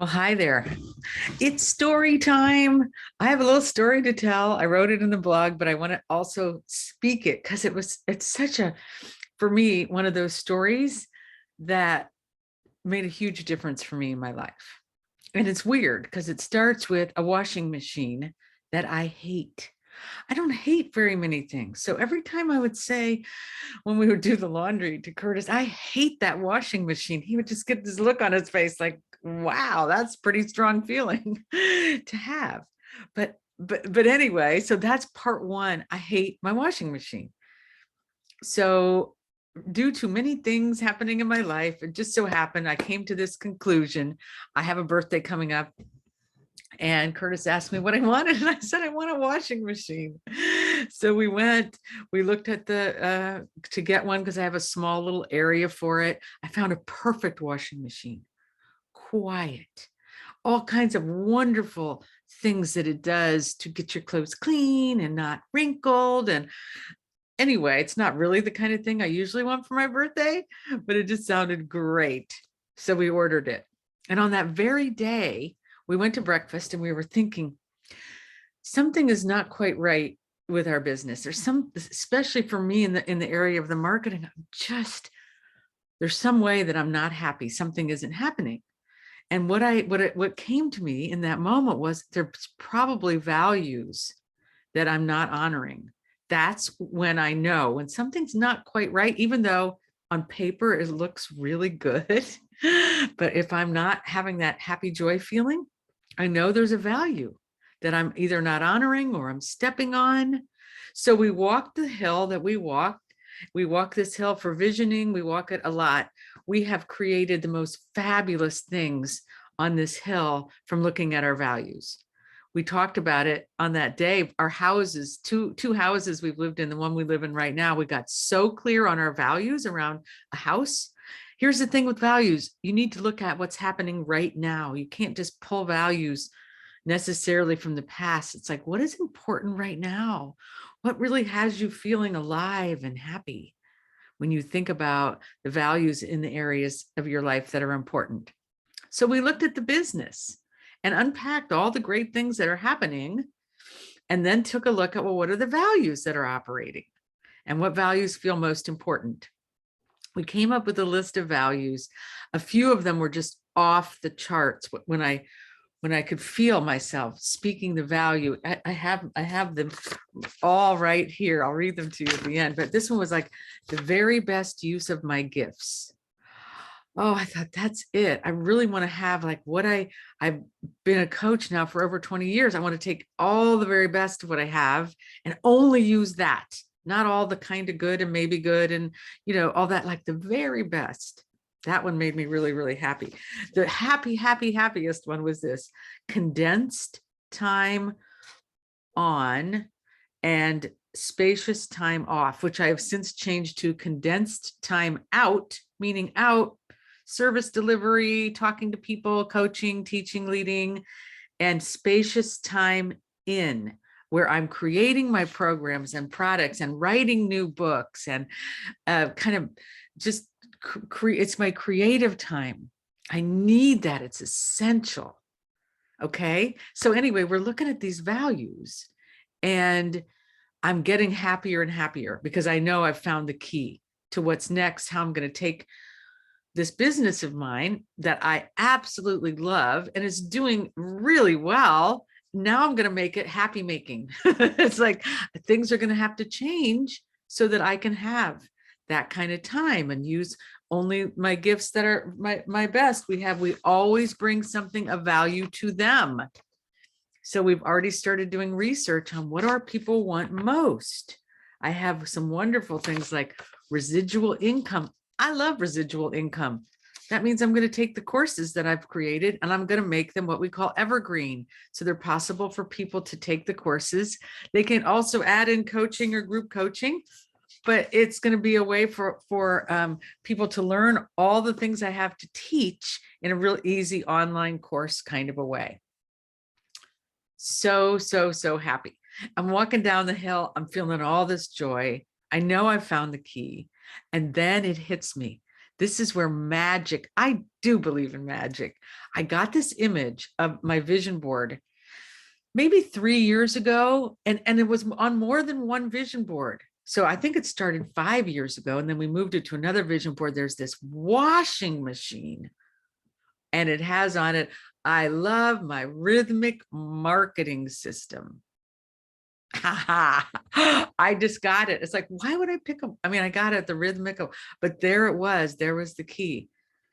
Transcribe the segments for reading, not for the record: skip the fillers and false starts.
Well, hi there. It's story time. I have a little story to tell. I wrote it in the blog, but I want to also speak it because it's such a, for me, one of those stories that made a huge difference for me in my life. And it's weird because it starts with a washing machine that I hate. I don't hate very many things. So every time I would say, when we would do the laundry to Curtis, I hate that washing machine. He would just get this look on his face like, wow, that's pretty strong feeling to have. But anyway, so that's part one. I hate my washing machine. So due to many things happening in my life, it just so happened I came to this conclusion. I have a birthday coming up and Curtis asked me what I wanted, and I said, I want a washing machine. So we looked at to get one because I have a small little area for it. I found a perfect washing machine, quiet, all kinds of wonderful things that it does to get your clothes clean and not wrinkled. And anyway, it's not really the kind of thing I usually want for my birthday, but it just sounded great. So we ordered it. And on that very day, we went to breakfast and we were thinking, something is not quite right with our business. There's some, especially for me in the area of the marketing, there's some way that I'm not happy. Something isn't happening. And what came to me in that moment was there's probably values that I'm not honoring. That's when I know when something's not quite right, even though on paper it looks really good. But if I'm not having that happy joy feeling, I know there's a value that I'm either not honoring or I'm stepping on. So we walked the hill that we walked. We walk this hill for visioning. We walk it a lot. We have created the most fabulous things on this hill from looking at our values. We talked about it on that day. Our houses, two houses we've lived in, the one we live in right now, we got so clear on our values around a house. Here's the thing with values. You need to look at what's happening right now. You can't just pull values necessarily from the past. It's like, what is important right now? What really has you feeling alive and happy when you think about the values in the areas of your life that are important? So we looked at the business and unpacked all the great things that are happening, and then took a look at, well, what are the values that are operating and what values feel most important? We came up with a list of values. A few of them were just off the charts when I could feel myself speaking the value. I have them all right here. I'll read them to you at the end, but this one was like the very best use of my gifts. Oh, I thought that's it. I really want to have like I've been a coach now for over 20 years. I want to take all the very best of what I have and only use that, not all the kind of good and maybe good and, all that, like the very best. That one made me really, really happy. The happiest one was this: condensed time on and spacious time off, which I have since changed to condensed time out, meaning out, service delivery, talking to people, coaching, teaching, leading, and spacious time in, where I'm creating my programs and products and writing new books and kind of just it's my creative time. I need that. It's essential. Okay. So anyway, we're looking at these values and I'm getting happier and happier because I know I've found the key to what's next, how I'm going to take this business of mine that I absolutely love and is doing really well. Now I'm going to make it happy making. It's like things are going to have to change so that I can have that kind of time and use only my gifts that are my best. We always bring something of value to them. So we've already started doing research on what our people want most. I have some wonderful things like residual income. I love residual income. That means I'm going to take the courses that I've created and I'm going to make them what we call evergreen. So they're possible for people to take the courses. They can also add in coaching or group coaching, but it's going to be a way for people to learn all the things I have to teach in a real easy online course kind of a way. So happy. I'm walking down the hill. I'm feeling all this joy. I know I've found the key. And then it hits me This is where magic, I do believe in magic. I got this image of my vision board maybe 3 years ago, and it was on more than one vision board. So I think it started 5 years ago, and then we moved it to another vision board. There's this washing machine, and it has on it, I love my rhythmic marketing system. I just got it. It's like, why would I pick them? I mean, I got it at the Rhythmic, but there it was. There was the key.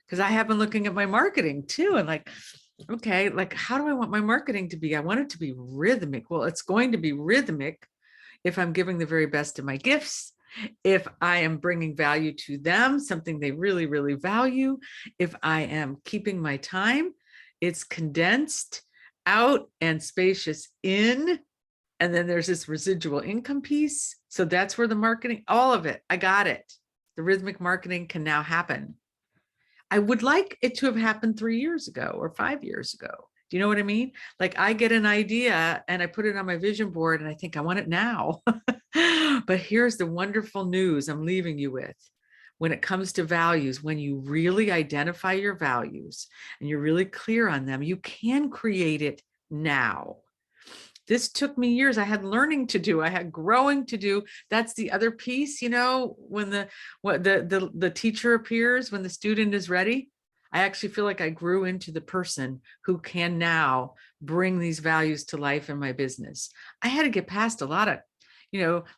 Because I have been looking at my marketing too, and like, okay, like, how do I want my marketing to be? I want it to be rhythmic. Well, it's going to be rhythmic if I'm giving the very best of my gifts, if I am bringing value to them, something they really, really value, if I am keeping my time, it's condensed out and spacious in. And then there's this residual income piece. So that's where the marketing, all of it, I got it. The rhythmic marketing can now happen. I would like it to have happened 3 years ago or 5 years ago. Do you know what I mean? Like, I get an idea and I put it on my vision board and I think I want it now. But here's the wonderful news I'm leaving you with. When it comes to values, when you really identify your values and you're really clear on them, you can create it now. This took me years. I had learning to do. I had growing to do. That's the other piece, you know, when the teacher appears, when the student is ready. I actually feel like I grew into the person who can now bring these values to life in my business. I had to get past a lot of,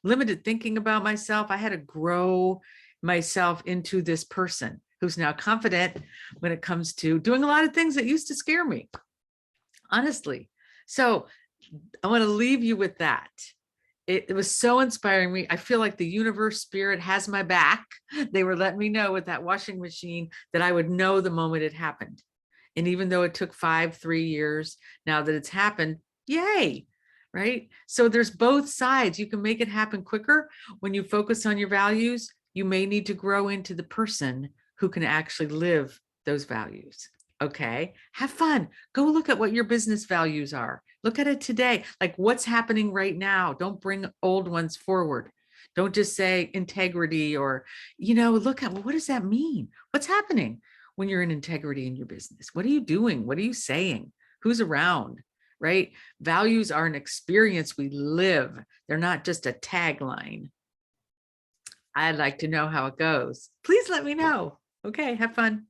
limited thinking about myself. I had to grow myself into this person who's now confident when it comes to doing a lot of things that used to scare me, honestly. So I want to leave you with that. It was so inspiring me. I feel like the universe, spirit has my back. They were letting me know with that washing machine that I would know the moment it happened. And even though it took 3 years, now that it's happened, yay, right? So there's both sides. You can make it happen quicker. When you focus on your values, you may need to grow into the person who can actually live those values. Okay, have fun. Go look at what your business values are. Look at it today, like what's happening right now. Don't bring old ones forward. Don't just say integrity or, look at, well, what does that mean? What's happening when you're in integrity in your business? What are you doing? What are you saying? Who's around, right? Values are an experience we live. They're not just a tagline. I'd like to know how it goes. Please let me know. Okay, have fun.